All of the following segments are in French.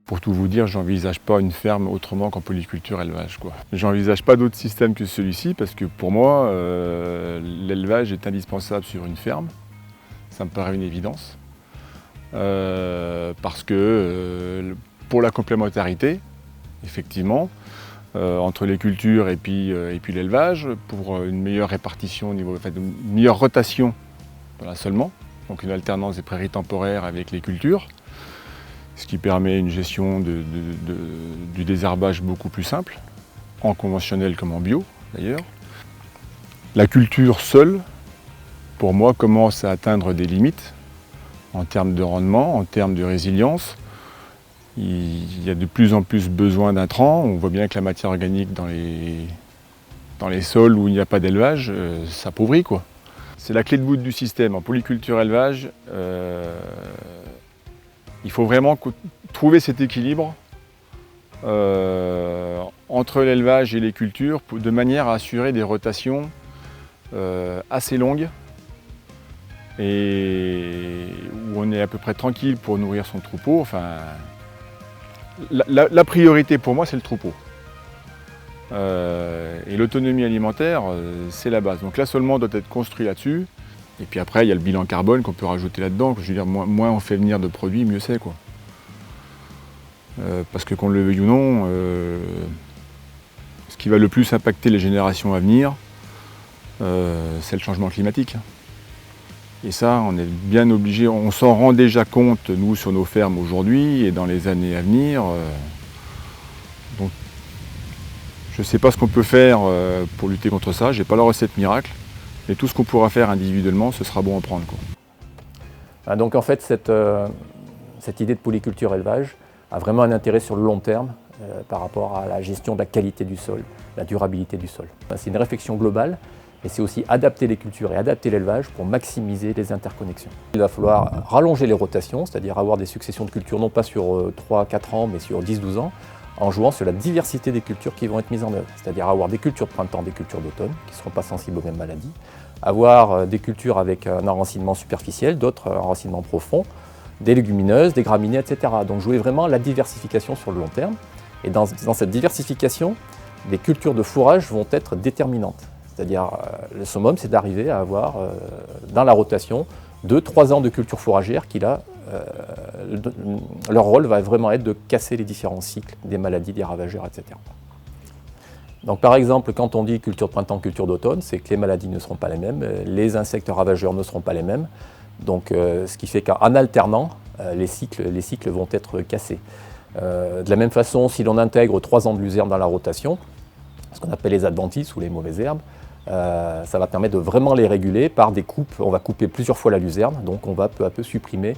Pour tout vous dire, j'envisage pas une ferme autrement qu'en polyculture élevage, quoi. J'envisage pas d'autre système que celui-ci parce que pour moi, l'élevage est indispensable sur une ferme. Ça me paraît une évidence. Parce que pour la complémentarité, effectivement, entre les cultures et puis l'élevage, pour une meilleure répartition au niveau, une meilleure rotation, voilà, seulement, donc une alternance des prairies temporaires avec les cultures, ce qui permet une gestion du désherbage beaucoup plus simple, en conventionnel comme en bio d'ailleurs. La culture seule, pour moi, commence à atteindre des limites en termes de rendement, en termes de résilience. Il y a de plus en plus besoin d'intrants. On voit bien que la matière organique dans les sols où il n'y a pas d'élevage, s'appauvrit, quoi. C'est la clé de voûte du système. En polyculture élevage, il faut vraiment trouver cet équilibre entre l'élevage et les cultures de manière à assurer des rotations assez longues et où on est à peu près tranquille pour nourrir son troupeau. Enfin, la priorité pour moi, c'est le troupeau. Et l'autonomie alimentaire, c'est la base. Donc l'assolement doit être construit là-dessus. Et puis après, il y a le bilan carbone qu'on peut rajouter là-dedans. Je veux dire, moins on fait venir de produits, mieux c'est, quoi. Parce que qu'on le veuille ou non, ce qui va le plus impacter les générations à venir, c'est le changement climatique. Et ça, on est bien obligé, on s'en rend déjà compte, nous, sur nos fermes aujourd'hui et dans les années à venir. Donc, je ne sais pas ce qu'on peut faire pour lutter contre ça, je n'ai pas la recette miracle. Et tout ce qu'on pourra faire individuellement, ce sera bon à prendre, quoi. Donc en fait, cette idée de polyculture élevage a vraiment un intérêt sur le long terme par rapport à la gestion de la qualité du sol, la durabilité du sol. C'est une réflexion globale et c'est aussi adapter les cultures et adapter l'élevage pour maximiser les interconnexions. Il va falloir rallonger les rotations, c'est-à-dire avoir des successions de cultures non pas sur 3-4 ans mais sur 10-12 ans, en jouant sur la diversité des cultures qui vont être mises en œuvre, c'est-à-dire avoir des cultures de printemps, des cultures d'automne, qui ne seront pas sensibles aux mêmes maladies, avoir des cultures avec un enracinement superficiel, d'autres enracinements profonds, des légumineuses, des graminées, etc. Donc jouer vraiment la diversification sur le long terme. Et dans cette diversification, les cultures de fourrage vont être déterminantes. C'est-à-dire, le summum, c'est d'arriver à avoir dans la rotation 2-3 ans de culture fourragère qui, là, leur rôle va vraiment être de casser les différents cycles des maladies, des ravageurs, etc. Donc par exemple, quand on dit culture de printemps, culture d'automne, c'est que les maladies ne seront pas les mêmes, les insectes ravageurs ne seront pas les mêmes. Donc ce qui fait qu'en alternant, les cycles vont être cassés. De la même façon, si l'on intègre 3 ans de luzerne dans la rotation, ce qu'on appelle les adventices ou les mauvaises herbes, ça va permettre de vraiment les réguler par des coupes. On va couper plusieurs fois la luzerne, donc on va peu à peu supprimer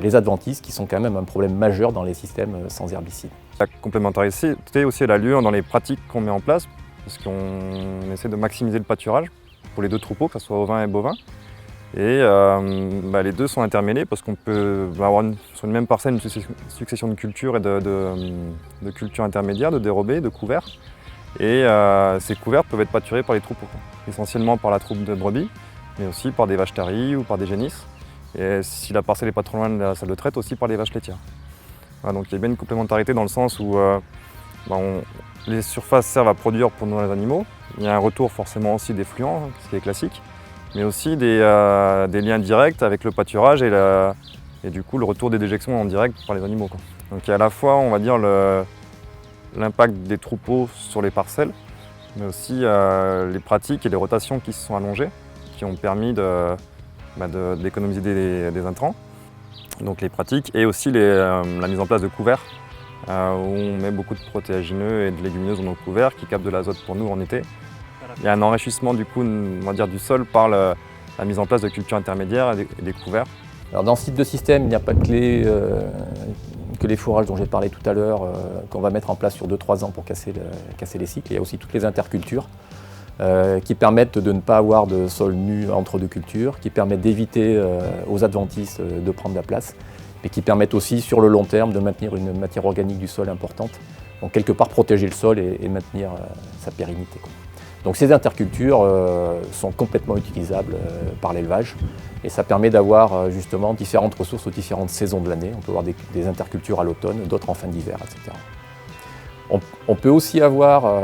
les adventices qui sont quand même un problème majeur dans les systèmes sans herbicides. La complémentarité aussi elle a lieu dans les pratiques qu'on met en place, parce qu'on essaie de maximiser le pâturage pour les deux troupeaux, que ce soit ovin et bovin. Et les deux sont intermêlés parce qu'on peut avoir sur une même parcelle une succession de cultures et de cultures intermédiaires, de dérobés, de couverts. Et ces couverts peuvent être pâturés par les troupeaux, essentiellement par la troupe de brebis, mais aussi par des vaches taries ou par des génisses. Et si la parcelle n'est pas trop loin de la salle de traite, aussi par les vaches laitières. Voilà, donc il y a bien une complémentarité dans le sens où les surfaces servent à produire pour nourrir les animaux. Il y a un retour forcément aussi d'effluents, ce qui est classique, mais aussi des liens directs avec le pâturage et du coup le retour des déjections en direct par les animaux, quoi. Donc il y a à la fois, on va dire, l'impact des troupeaux sur les parcelles, mais aussi les pratiques et les rotations qui se sont allongées, qui ont permis d'économiser des intrants, donc les pratiques, et aussi la mise en place de couverts, où on met beaucoup de protéagineux et de légumineuses dans nos couverts qui captent de l'azote pour nous en été. Il y a un enrichissement du coup, on va dire, du sol par la mise en place de cultures intermédiaires et des couverts. Alors dans ce type de système, il n'y a pas que les fourrages dont j'ai parlé tout à l'heure, qu'on va mettre en place sur 2-3 ans pour casser les cycles. Il y a aussi toutes les intercultures qui permettent de ne pas avoir de sol nu entre deux cultures, qui permettent d'éviter aux adventices de prendre la place, mais qui permettent aussi sur le long terme de maintenir une matière organique du sol importante. Donc quelque part protéger le sol et maintenir sa pérennité, quoi. Donc ces intercultures sont complètement utilisables par l'élevage et ça permet d'avoir justement différentes ressources aux différentes saisons de l'année. On peut avoir des intercultures à l'automne, d'autres en fin d'hiver, etc. On peut aussi avoir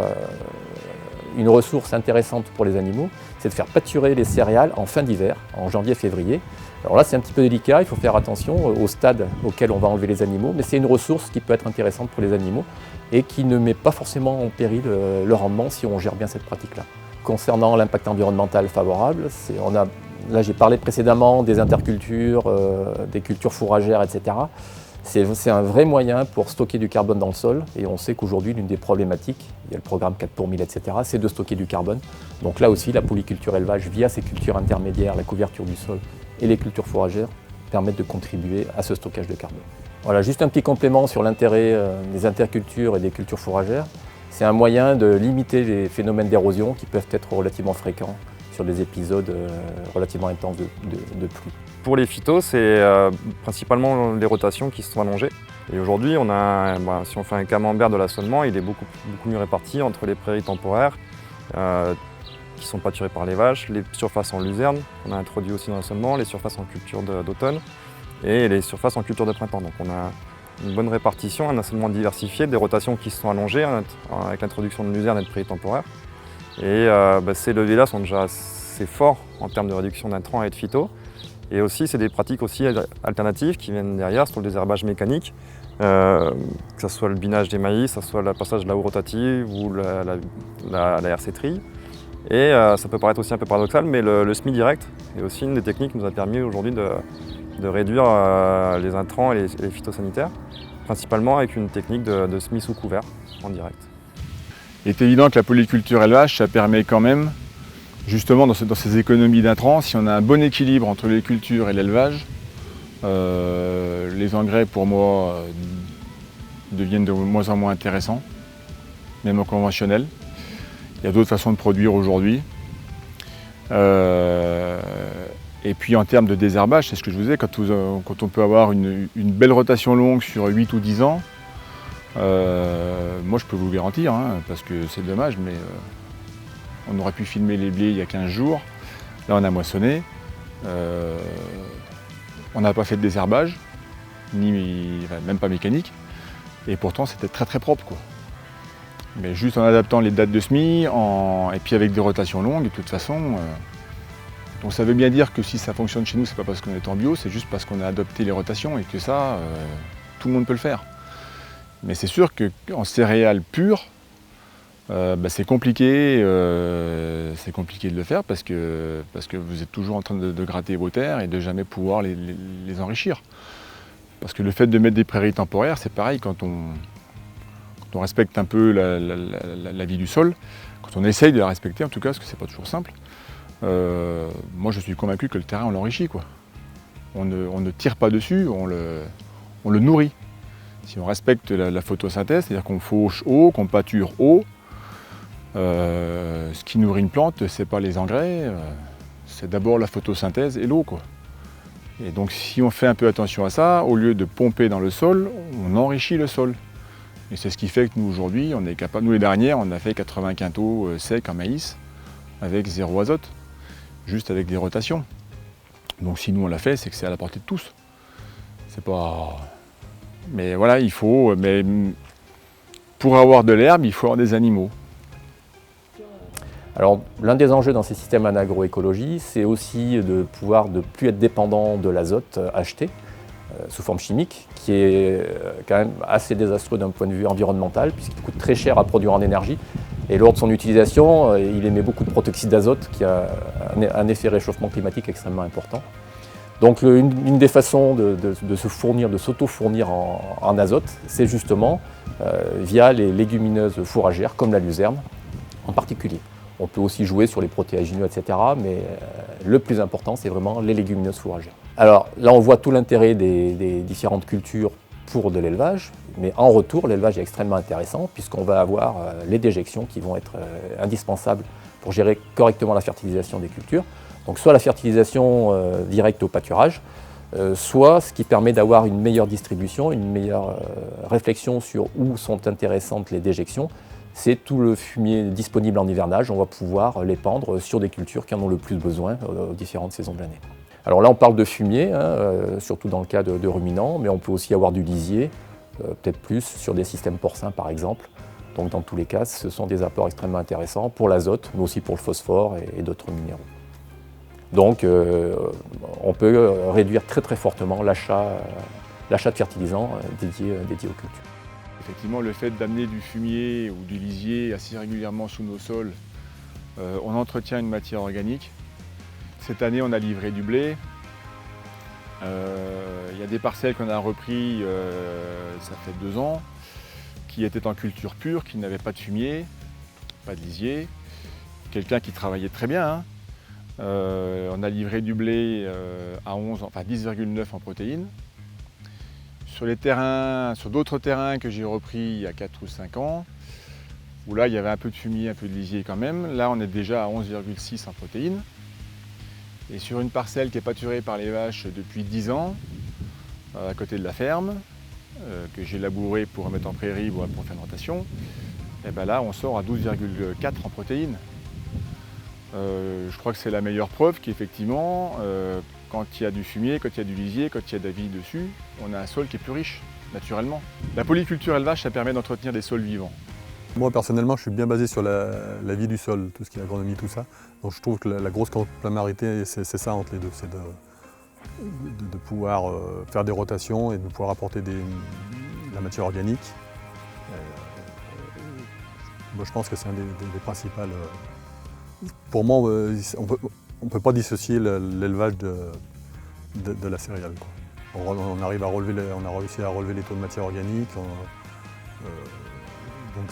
une ressource intéressante pour les animaux, c'est de faire pâturer les céréales en fin d'hiver, en janvier-février. Alors là, c'est un petit peu délicat, il faut faire attention au stade auquel on va enlever les animaux, mais c'est une ressource qui peut être intéressante pour les animaux et qui ne met pas forcément en péril le rendement si on gère bien cette pratique-là. Concernant l'impact environnemental favorable, là j'ai parlé précédemment des intercultures, des cultures fourragères, etc. C'est un vrai moyen pour stocker du carbone dans le sol et on sait qu'aujourd'hui l'une des problématiques, il y a le programme 4 pour 1000, etc., c'est de stocker du carbone. Donc là aussi la polyculture élevage via ces cultures intermédiaires, la couverture du sol et les cultures fourragères permettent de contribuer à ce stockage de carbone. Voilà, juste un petit complément sur l'intérêt des intercultures et des cultures fourragères. C'est un moyen de limiter les phénomènes d'érosion qui peuvent être relativement fréquents sur des épisodes relativement intenses de pluie. Pour les phytos, c'est principalement les rotations qui se sont allongées. Et aujourd'hui, si on fait un camembert de l'assolement, il est beaucoup mieux réparti entre les prairies temporaires qui sont pâturées par les vaches, les surfaces en luzerne qu'on a introduit aussi dans l'assolement, les surfaces en culture d'automne et les surfaces en culture de printemps. Donc on a une bonne répartition, un assolement diversifié, des rotations qui se sont allongées avec l'introduction de luzerne et de prairies temporaires. Et ces leviers-là sont déjà assez forts en termes de réduction d'intrants et de phytos. Et aussi, c'est des pratiques aussi alternatives qui viennent derrière sur le désherbage mécanique, que ce soit le binage des maïs, que ce soit le passage de la houe rotative ou la RC trille. Et ça peut paraître aussi un peu paradoxal, mais le semis direct est aussi une des techniques qui nous a permis aujourd'hui de réduire les intrants et les phytosanitaires, principalement avec une technique de semis sous couvert en direct. Il est évident que la polyculture élevage, ça permet quand même, justement dans ces économies d'intrants, si on a un bon équilibre entre les cultures et l'élevage, les engrais pour moi deviennent de moins en moins intéressants, même au conventionnel. Il y a d'autres façons de produire aujourd'hui. Et puis en termes de désherbage, c'est ce que je vous disais, quand on peut avoir une belle rotation longue sur 8 ou 10 ans, moi je peux vous le garantir, parce que c'est dommage, mais on aurait pu filmer les blés il y a 15 jours. Là on a moissonné. On n'a pas fait de désherbage, même pas mécanique. Et pourtant c'était très très propre, quoi. Mais juste en adaptant les dates de semis, et puis avec des rotations longues, de toute façon. Donc ça veut bien dire que si ça fonctionne chez nous, c'est pas parce qu'on est en bio, c'est juste parce qu'on a adopté les rotations et que ça, tout le monde peut le faire. Mais c'est sûr qu'en céréales pures, c'est compliqué de le faire parce que vous êtes toujours en train de gratter vos terres et de jamais pouvoir les enrichir. Parce que le fait de mettre des prairies temporaires, c'est pareil quand on respecte un peu la vie du sol, quand on essaye de la respecter en tout cas, parce que c'est pas toujours simple. Moi je suis convaincu que le terrain on l'enrichit, quoi. On ne tire pas dessus, on le nourrit. Si on respecte la photosynthèse, c'est-à-dire qu'on fauche haut, qu'on pâture haut, ce qui nourrit une plante, c'est pas les engrais, c'est d'abord la photosynthèse et l'eau, quoi. Et donc si on fait un peu attention à ça, au lieu de pomper dans le sol, on enrichit le sol. Et c'est ce qui fait que nous aujourd'hui, on est capable, nous les dernières, on a fait 80 quintaux secs en maïs avec 0 azote, juste avec des rotations. Donc si nous on l'a fait, c'est que c'est à la portée de tous. C'est pas... Mais voilà, mais pour avoir de l'herbe, il faut avoir des animaux. Alors l'un des enjeux dans ces systèmes en agroécologie, c'est aussi de pouvoir ne plus être dépendant de l'azote acheté sous forme chimique, qui est quand même assez désastreux d'un point de vue environnemental, puisqu'il coûte très cher à produire en énergie. Et lors de son utilisation, il émet beaucoup de protoxyde d'azote, qui a un effet réchauffement climatique extrêmement important. Donc une des façons de se fournir, de s'auto-fournir en azote, c'est justement via les légumineuses fourragères, comme la luzerne en particulier. On peut aussi jouer sur les protéagineux, etc. Mais le plus important, c'est vraiment les légumineuses fourragères. Alors là, on voit tout l'intérêt des différentes cultures pour de l'élevage, mais en retour, l'élevage est extrêmement intéressant puisqu'on va avoir les déjections qui vont être indispensables pour gérer correctement la fertilisation des cultures. Donc soit la fertilisation directe au pâturage, soit ce qui permet d'avoir une meilleure distribution, une meilleure réflexion sur où sont intéressantes les déjections, c'est tout le fumier disponible en hivernage. On va pouvoir l'épandre sur des cultures qui en ont le plus besoin aux différentes saisons de l'année. Alors là, on parle de fumier, surtout dans le cas de ruminants, mais on peut aussi avoir du lisier, peut-être plus sur des systèmes porcins par exemple. Donc dans tous les cas, ce sont des apports extrêmement intéressants pour l'azote, mais aussi pour le phosphore et d'autres minéraux. Donc on peut réduire très très fortement l'achat de fertilisants dédiés aux cultures. Effectivement, le fait d'amener du fumier ou du lisier assez régulièrement sous nos sols, on entretient une matière organique. Cette année, on a livré du blé. Il y a des parcelles qu'on a repris, ça fait 2 ans, qui étaient en culture pure, qui n'avaient pas de fumier, pas de lisier. Quelqu'un qui travaillait très bien, hein. On a livré du blé à 10,9 en protéines. Sur d'autres terrains que j'ai repris il y a 4 ou 5 ans, où là il y avait un peu de fumier, un peu de lisier quand même, là on est déjà à 11,6 en protéines. Et sur une parcelle qui est pâturée par les vaches depuis 10 ans, à côté de la ferme, que j'ai labourée pour remettre en prairie pour faire une rotation, et ben là on sort à 12,4 en protéines. Je crois que c'est la meilleure preuve qu'effectivement, quand il y a du fumier, quand il y a du lisier, quand il y a de la vie dessus, on a un sol qui est plus riche, naturellement. La polyculture élevage, ça permet d'entretenir des sols vivants. Moi personnellement, je suis bien basé sur la vie du sol, tout ce qui est agronomie, tout ça. Donc je trouve que la grosse complémentarité, c'est ça entre les deux, c'est de pouvoir faire des rotations et de pouvoir apporter de la matière organique. Moi je pense que c'est un des principales. Pour moi, on ne peut pas dissocier l'élevage de la céréale, quoi. On a réussi à relever les taux de matière organique, donc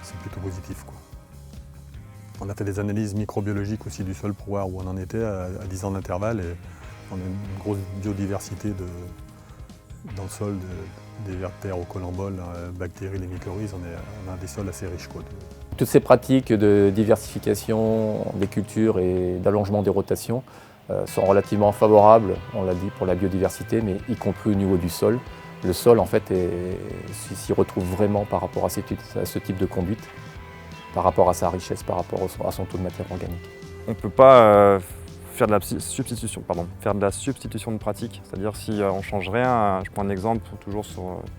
c'est plutôt positif, quoi. On a fait des analyses microbiologiques aussi du sol pour voir où on en était à 10 ans d'intervalle et on a une grosse biodiversité dans le sol, des vers de terre au colembole, bactéries, les mycorhizes, on a des sols assez riches, quoi. Toutes ces pratiques de diversification des cultures et d'allongement des rotations sont relativement favorables, on l'a dit, pour la biodiversité, mais y compris au niveau du sol. Le sol, en fait, s'y retrouve vraiment par rapport à ce type de conduite, par rapport à sa richesse, par rapport à son taux de matière organique. On ne peut pas faire de la substitution de pratique, c'est-à-dire si on ne change rien, je prends un exemple, toujours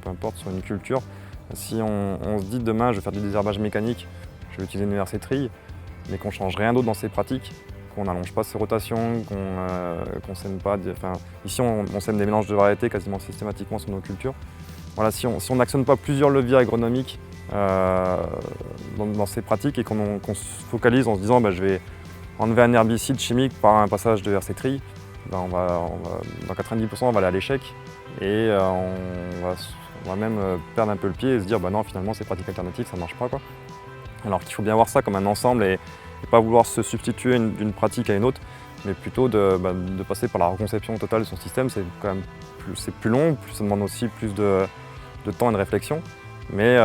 peu importe, sur une culture, si on se dit demain je vais faire du désherbage mécanique, je vais utiliser une versétrie, mais qu'on ne change rien d'autre dans ses pratiques, qu'on n'allonge pas ses rotations, qu'on sème pas. Ici, on sème des mélanges de variétés quasiment systématiquement sur nos cultures. Voilà, si on n'actionne pas plusieurs leviers agronomiques dans ces pratiques et qu'on se focalise en se disant je vais enlever un herbicide chimique par un passage de versétrie, dans 90% on va aller à l'échec et on va même perdre un peu le pied et se dire non, finalement ces pratiques alternatives ça ne marche pas, quoi. Alors qu'il faut bien voir ça comme un ensemble et pas vouloir se substituer d'une pratique à une autre, mais plutôt de passer par la reconception totale de son système. C'est quand même plus long, ça demande aussi plus de temps et de réflexion, mais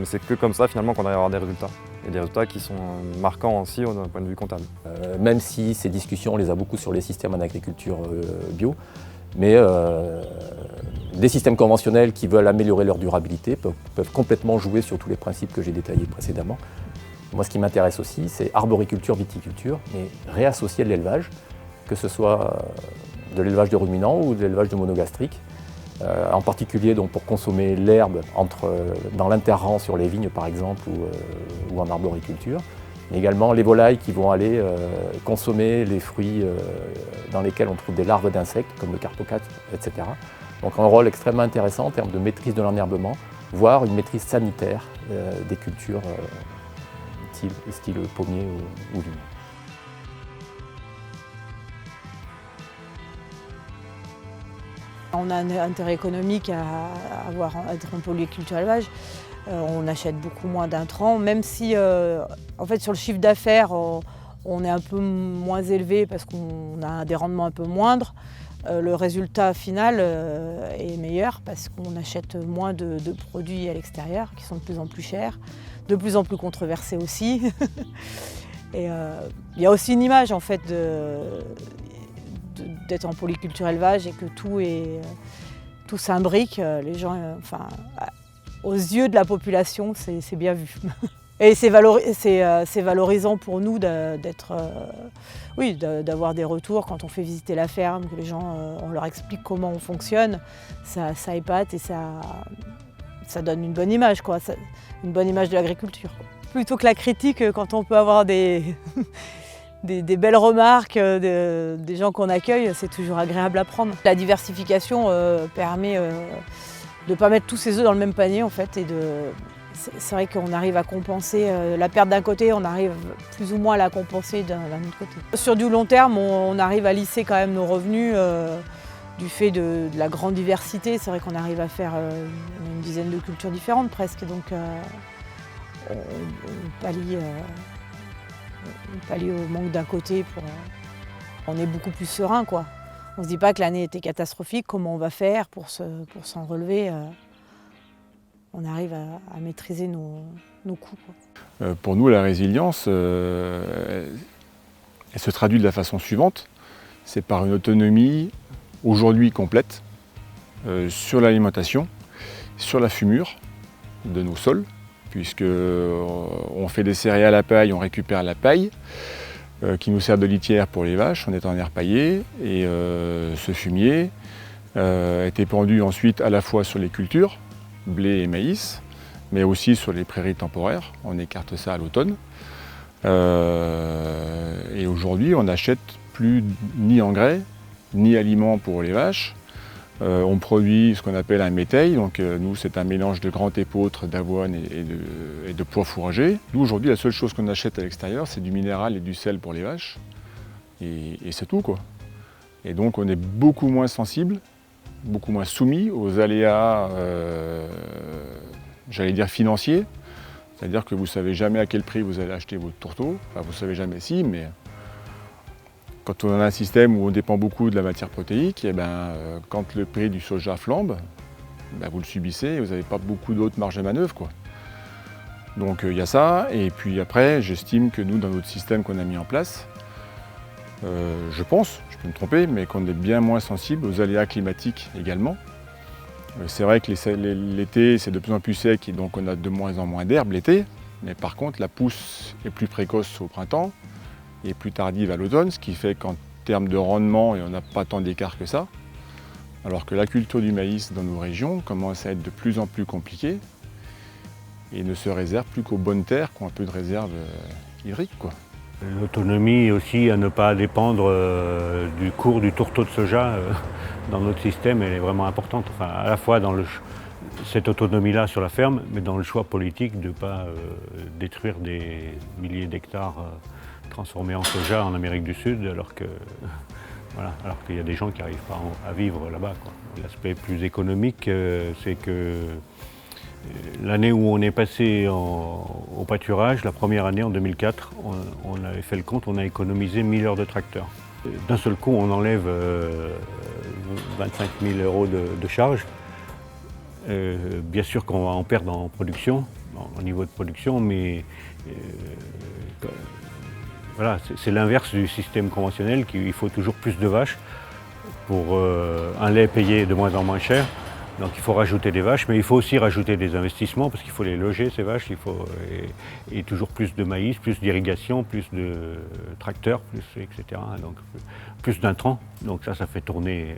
c'est que comme ça finalement qu'on arrive à avoir des résultats. Et des résultats qui sont marquants aussi d'un point de vue comptable. Même si ces discussions, on les a beaucoup sur les systèmes en agriculture bio, mais des systèmes conventionnels qui veulent améliorer leur durabilité peuvent complètement jouer sur tous les principes que j'ai détaillés précédemment. Moi, ce qui m'intéresse aussi, c'est arboriculture, viticulture, mais réassocier de l'élevage, que ce soit de l'élevage de ruminants ou de l'élevage de monogastriques, en particulier donc, pour consommer l'herbe dans l'interrang sur les vignes par exemple ou en arboriculture, mais également les volailles qui vont aller consommer les fruits dans lesquels on trouve des larves d'insectes comme le carpocate, etc. Donc un rôle extrêmement intéressant en termes de maîtrise de l'enherbement, voire une maîtrise sanitaire des cultures style pommier ou vigne. On a un intérêt économique à être en polyculture élevage. On achète beaucoup moins d'intrants, même si en fait, sur le chiffre d'affaires, on est un peu moins élevé parce qu'on a des rendements un peu moindres. Le résultat final est meilleur parce qu'on achète moins de produits à l'extérieur qui sont de plus en plus chers, de plus en plus controversés aussi. Et il y a aussi une image en fait d'être en polyculture élevage et que tout s'imbrique. Les gens, aux yeux de la population, c'est bien vu. Et c'est valorisant pour nous d'avoir des retours quand on fait visiter la ferme, que les gens, on leur explique comment on fonctionne. Ça épate et ça donne une bonne image, quoi. Une bonne image de l'agriculture. Plutôt que la critique, quand on peut avoir des belles remarques des gens qu'on accueille, c'est toujours agréable à prendre. La diversification permet de ne pas mettre tous ses œufs dans le même panier en fait. C'est vrai qu'on arrive à compenser la perte d'un côté, on arrive plus ou moins à la compenser d'un autre côté. Sur du long terme, on arrive à lisser quand même nos revenus du fait de la grande diversité. C'est vrai qu'on arrive à faire une dizaine de cultures différentes presque, donc on pallie au manque d'un côté. On est beaucoup plus serein, quoi. On ne se dit pas que l'année était catastrophique, comment on va faire pour s'en relever. On arrive à maîtriser nos coûts, quoi. Pour nous, la résilience, elle se traduit de la façon suivante. C'est par une autonomie aujourd'hui complète sur l'alimentation, sur la fumure de nos sols, puisqu'on fait des céréales à paille, on récupère la paille qui nous sert de litière pour les vaches, on est en air paillé, et ce fumier est épandu ensuite à la fois sur les cultures, blé et maïs, mais aussi sur les prairies temporaires, on écarte ça à l'automne. Et aujourd'hui, on n'achète plus ni engrais, ni aliments pour les vaches. On produit ce qu'on appelle un métail, donc nous c'est un mélange de grand épeautre, d'avoine et de pois fourragers. Nous aujourd'hui la seule chose qu'on achète à l'extérieur c'est du minéral et du sel pour les vaches, et c'est tout, quoi. Et donc on est beaucoup moins sensible, beaucoup moins soumis aux aléas, j'allais dire financiers, c'est-à-dire que vous ne savez jamais à quel prix vous allez acheter votre tourteau, enfin vous ne savez jamais si, mais quand on a un système où on dépend beaucoup de la matière protéique, et quand le prix du soja flambe, vous le subissez et vous n'avez pas beaucoup d'autres marges de manœuvre, quoi. Donc il y a ça, et puis après j'estime que nous dans notre système qu'on a mis en place, je pense, je peux me tromper, mais qu'on est bien moins sensible aux aléas climatiques également. C'est vrai que l'été c'est de plus en plus sec et donc on a de moins en moins d'herbe l'été, mais par contre la pousse est plus précoce au printemps et plus tardive à l'automne, ce qui fait qu'en termes de rendement, on n'a pas tant d'écart que ça. Alors que la culture du maïs dans nos régions commence à être de plus en plus compliquée et ne se réserve plus qu'aux bonnes terres qui ont un peu de réserve hydrique, quoi. L'autonomie aussi à ne pas dépendre du cours du tourteau de soja dans notre système, elle est vraiment importante. Enfin, à la fois dans cette autonomie-là sur la ferme, mais dans le choix politique de ne pas détruire des milliers d'hectares transformés en soja en Amérique du Sud, alors qu'il y a des gens qui n'arrivent pas à vivre là-bas, quoi. L'aspect plus économique, c'est que l'année où on est passé au pâturage, la première année en 2004, on avait fait le compte, on a économisé 1000 heures de tracteur. D'un seul coup, on enlève 25 000 € de charges. Bien sûr qu'on va en perdre en production, au niveau de production, mais voilà, c'est l'inverse du système conventionnel, qu'il faut toujours plus de vaches pour un lait payé de moins en moins cher. Donc il faut rajouter des vaches, mais il faut aussi rajouter des investissements parce qu'il faut les loger, ces vaches, et toujours plus de maïs, plus d'irrigation, plus de tracteurs, etc. Donc plus d'intrants. Donc ça fait tourner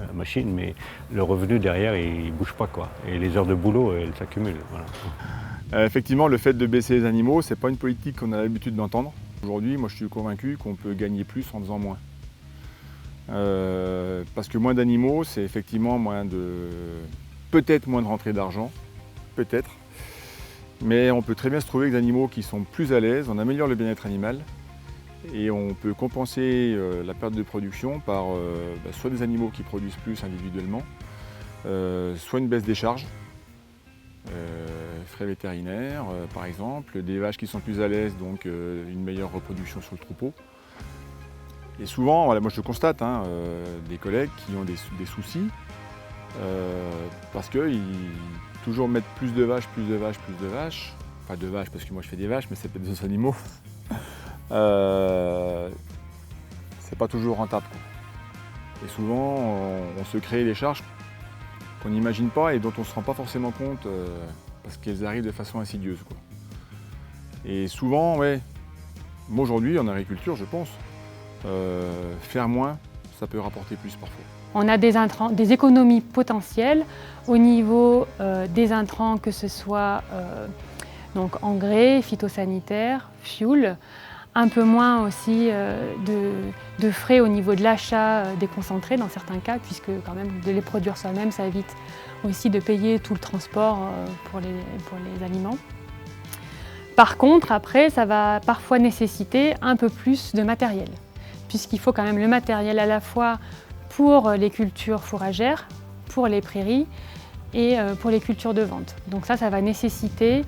la machine, mais le revenu derrière, il ne bouge pas, quoi. Et les heures de boulot, elles s'accumulent. Voilà. Effectivement, le fait de baisser les animaux, c'est pas une politique qu'on a l'habitude d'entendre. Aujourd'hui, moi je suis convaincu qu'on peut gagner plus en faisant moins. Parce que moins d'animaux, c'est effectivement peut-être moins de rentrée d'argent, peut-être. Mais on peut très bien se trouver avec des animaux qui sont plus à l'aise, on améliore le bien-être animal et on peut compenser la perte de production par soit des animaux qui produisent plus individuellement, soit une baisse des charges, frais vétérinaires par exemple, des vaches qui sont plus à l'aise, donc une meilleure reproduction sur le troupeau. Et souvent, voilà, moi je constate des collègues qui ont des soucis parce qu'ils toujours mettent plus de vaches, pas de vaches parce que moi je fais des vaches, mais c'est peut-être des animaux. C'est pas toujours rentable, quoi. Et souvent, on se crée des charges qu'on n'imagine pas et dont on ne se rend pas forcément compte parce qu'elles arrivent de façon insidieuse, quoi. Et souvent, ouais, moi aujourd'hui en agriculture, je pense, faire moins, ça peut rapporter plus parfois. On a des économies potentielles au niveau des intrants, que ce soit donc engrais, phytosanitaires, fuel, un peu moins aussi de frais au niveau de l'achat des concentrés dans certains cas, puisque quand même de les produire soi-même, ça évite aussi de payer tout le transport pour les aliments. Par contre, après, ça va parfois nécessiter un peu plus de matériel, puisqu'il faut quand même le matériel à la fois pour les cultures fourragères, pour les prairies et pour les cultures de vente. Donc ça va nécessiter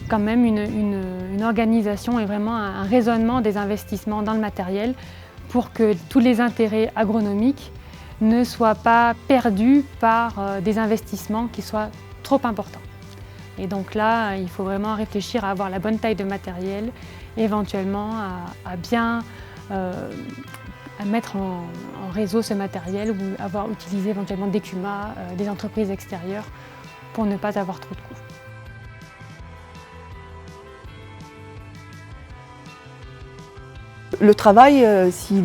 quand même une organisation et vraiment un raisonnement des investissements dans le matériel pour que tous les intérêts agronomiques ne soient pas perdus par des investissements qui soient trop importants. Et donc là, il faut vraiment réfléchir à avoir la bonne taille de matériel, éventuellement à bien mettre en réseau ce matériel ou avoir utilisé éventuellement des CUMA, des entreprises extérieures pour ne pas avoir trop de coûts. Le travail, si on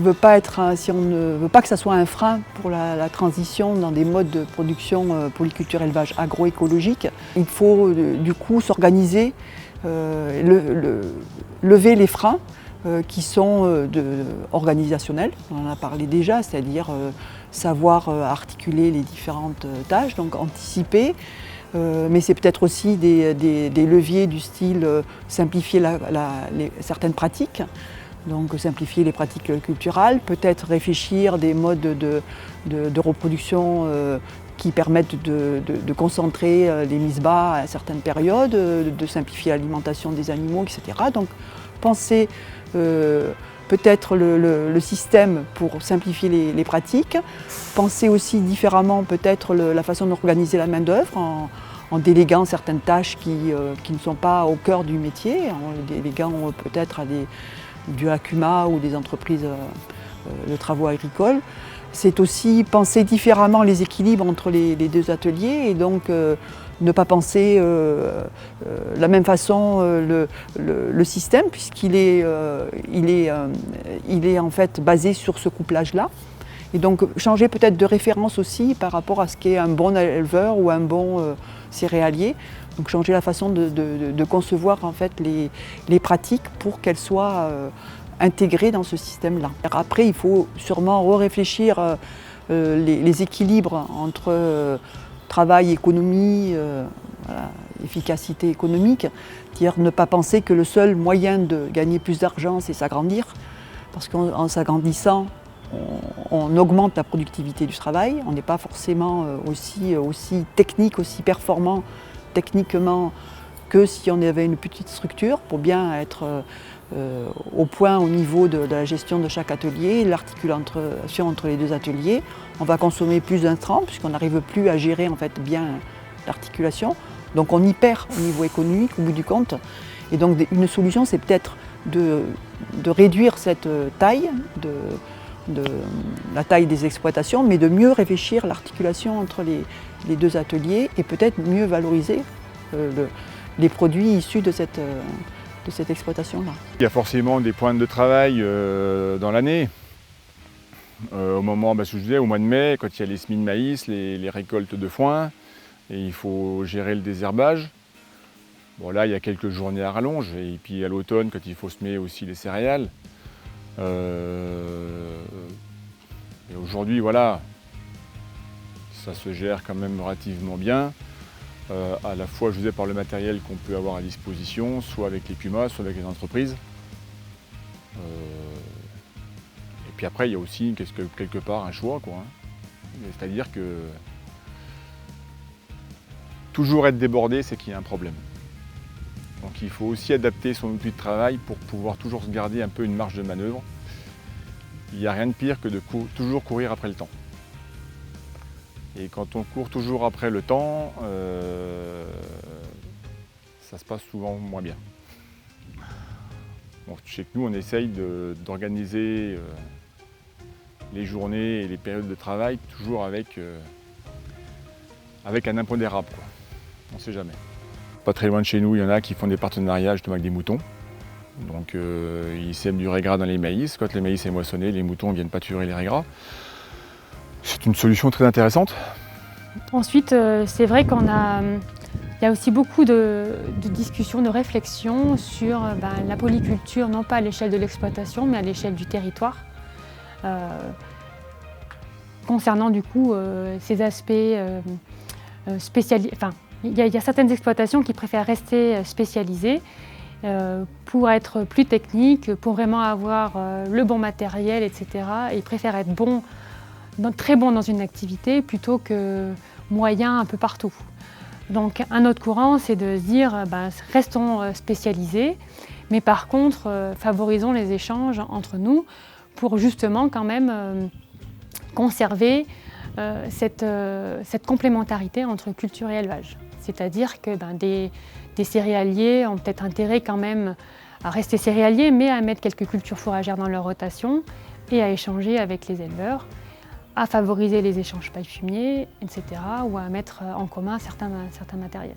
ne veut pas que ça soit un frein pour la transition dans des modes de production polyculture élevage agroécologique, il faut du coup s'organiser, lever les freins qui sont organisationnels, on en a parlé déjà, c'est-à-dire savoir articuler les différentes tâches, donc anticiper. Mais c'est peut-être aussi des leviers du style simplifier certaines pratiques. Donc simplifier les pratiques culturales, peut-être réfléchir des modes de reproduction qui permettent de concentrer les mises bas à certaines périodes, de simplifier l'alimentation des animaux, etc. Donc penser peut-être le système pour simplifier les pratiques, penser aussi différemment peut-être la façon d'organiser la main-d'œuvre en déléguant certaines tâches qui ne sont pas au cœur du métier, en les déléguant peut-être à du ACUMA ou des entreprises de travaux agricoles. C'est aussi penser différemment les équilibres entre les deux ateliers et donc ne pas penser de la même façon le système puisqu'il est en fait basé sur ce couplage-là. Et donc changer peut-être de référence aussi par rapport à ce qu'est un bon éleveur ou un bon céréalier. Donc changer la façon de concevoir en fait les pratiques pour qu'elles soient intégrées dans ce système-là. Après, il faut sûrement réfléchir les équilibres entre travail, économie, voilà, efficacité économique, c'est-à-dire ne pas penser que le seul moyen de gagner plus d'argent, c'est s'agrandir, parce qu'en s'agrandissant, on augmente la productivité du travail, on n'est pas forcément aussi technique, aussi performant techniquement que si on avait une petite structure pour bien être au point au niveau de la gestion de chaque atelier, l'articulation entre les deux ateliers. On va consommer plus d'intrants puisqu'on n'arrive plus à gérer en fait bien l'articulation. Donc on y perd au niveau économique au bout du compte. Et donc une solution c'est peut-être de réduire cette taille, la taille des exploitations, mais de mieux réfléchir l'articulation entre les deux ateliers et peut-être mieux valoriser les produits issus de cette exploitation-là. Il y a forcément des pointes de travail dans l'année. Au moment, je vous disais, au mois de mai, quand il y a les semis de maïs, les récoltes de foin, et il faut gérer le désherbage. Bon là, il y a quelques journées à rallonge, et puis à l'automne, quand il faut semer aussi les céréales. Et aujourd'hui, voilà, ça se gère quand même relativement bien, à la fois, je vous disais, par le matériel qu'on peut avoir à disposition, soit avec les CUMA, soit avec les entreprises. Et puis après, il y a aussi quelque part un choix, quoi, hein. C'est-à-dire que toujours être débordé, c'est qu'il y a un problème. Donc il faut aussi adapter son outil de travail pour pouvoir toujours se garder un peu une marge de manœuvre. Il n'y a rien de pire que de toujours courir après le temps. Et quand on court toujours après le temps, ça se passe souvent moins bien. Bon, je sais que nous, on essaye d'organiser les journées et les périodes de travail toujours avec un impondérable, quoi. On ne sait jamais. Pas très loin de chez nous, il y en a qui font des partenariats justement avec des moutons. Donc ils sèment du raigras dans les maïs. Quand le maïs est moissonné, les moutons ne viennent pâturer les raigras. C'est une solution très intéressante. Ensuite, c'est vrai il y a aussi beaucoup de discussions, de réflexions sur la polyculture, non pas à l'échelle de l'exploitation, mais à l'échelle du territoire. Concernant du coup ces aspects spécialisés, il y a certaines exploitations qui préfèrent rester spécialisées pour être plus techniques, pour vraiment avoir le bon matériel, etc. Et ils préfèrent être très bons dans une activité plutôt que moyens un peu partout. Donc un autre courant, c'est de se dire restons spécialisés, mais par contre favorisons les échanges entre nous pour justement quand même conserver cette complémentarité entre culture et élevage. C'est-à-dire que des céréaliers ont peut-être intérêt quand même à rester céréaliers, mais à mettre quelques cultures fourragères dans leur rotation et à échanger avec les éleveurs, à favoriser les échanges paille-fumier, etc., ou à mettre en commun certains matériels.